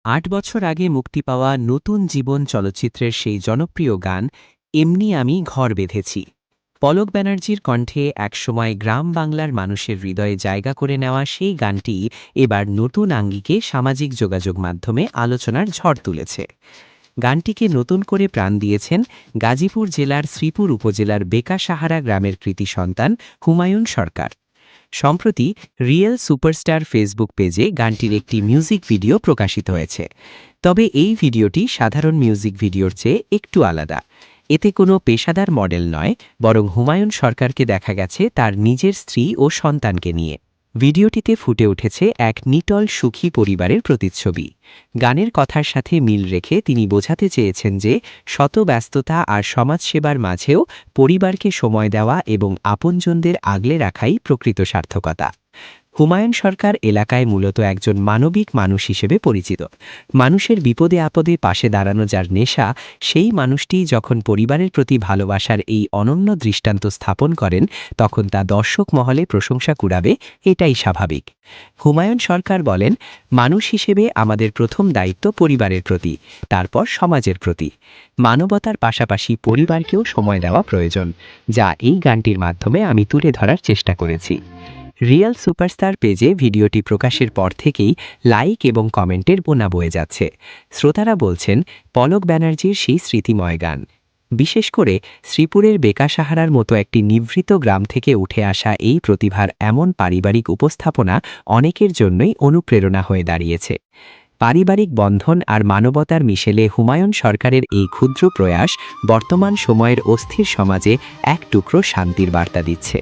৮ বছর আগে মুক্তি পাওয়া নতুন জীবন চলচ্চিত্রের সেই জনপ্রিয় গান এমনি আমি ঘর বেঁধেছি। পলক ব্যানার্জির কণ্ঠে একসময় গ্রাম বাংলার মানুষের হৃদয়ে জায়গা করে নেওয়া সেই গানটি এবার নতুন আঙ্গিকে সামাজিক যোগাযোগ মাধ্যমে আলোচনার ঝড় তুলেছে। গানটিকে নতুন করে প্রাণ দিয়েছেন গাজীপুর জেলার শ্রীপুর উপজেলার বেকা সাহারা গ্রামের কৃতি সন্তান হুমায়ুন সরকার। সম্প্রতি রিয়েল সুপারস্টার ফেসবুক পেজে গানটির একটি মিউজিক ভিডিও প্রকাশিত হয়েছে। তবে এই ভিডিওটি সাধারণ মিউজিক ভিডিওর চেয়ে একটু আলাদা। এতে কোনো পেশাদার মডেল নয়, বরং হুমায়ুন সরকারকে দেখা গেছে তার নিজের স্ত্রী ও সন্তানকে নিয়ে। ভিডিওটিতে ফুটে উঠেছে এক নিটল সুখী পরিবারের প্রতিচ্ছবি। গানের কথার সাথে মিল রেখে তিনি বোঝাতে চেয়েছেন যে শত ব্যস্ততা আর সমাজসেবার মাঝেও পরিবারকে সময় দেওয়া এবং আপনজনদের আগলে রাখাই প্রকৃত সার্থকতা। হুমায়ুন সরকার এলাকায় মূলত একজন মানবিক মানুষ হিসেবে পরিচিত। মানুষের বিপদে আপদে পাশে দাঁড়ানো যার নেশা, সেই মানুষটি যখন পরিবারের প্রতি ভালোবাসার এই অনন্য দৃষ্টান্ত স্থাপন করেন, তখন তা দর্শক মহলে প্রশংসা কুড়াবে, এটাই স্বাভাবিক। হুমায়ুন সরকার বলেন, মানুষ হিসেবে আমাদের প্রথম দায়িত্ব পরিবারের প্রতি, তারপর সমাজের প্রতি। মানবতার পাশাপাশি পরিবারকেও সময় দেওয়া প্রয়োজন, যা এই গানটির মাধ্যমে আমি তুলে ধরার চেষ্টা করেছি। রিয়েল সুপারস্টার পেজে ভিডিওটি প্রকাশের পর থেকেই লাইক এবং কমেন্টের বন্যা বয়ে যাচ্ছে। শ্রোতারা বলছেন, পলক ব্যানার্জির সেই স্মৃতিময় গান। বিশেষ করে শ্রীপুরের বেকা সাহারার মতো একটি নিভৃত গ্রাম থেকে উঠে আসা এই প্রতিভার এমন পারিবারিক উপস্থাপনা অনেকের জন্যই অনুপ্রেরণা হয়ে দাঁড়িয়েছে। পারিবারিক বন্ধন আর মানবতার মিশেলে হুমায়ুন সরকারের এই ক্ষুদ্র প্রয়াস বর্তমান সময়ের অস্থির সমাজে এক টুকরো শান্তির বার্তা দিচ্ছে।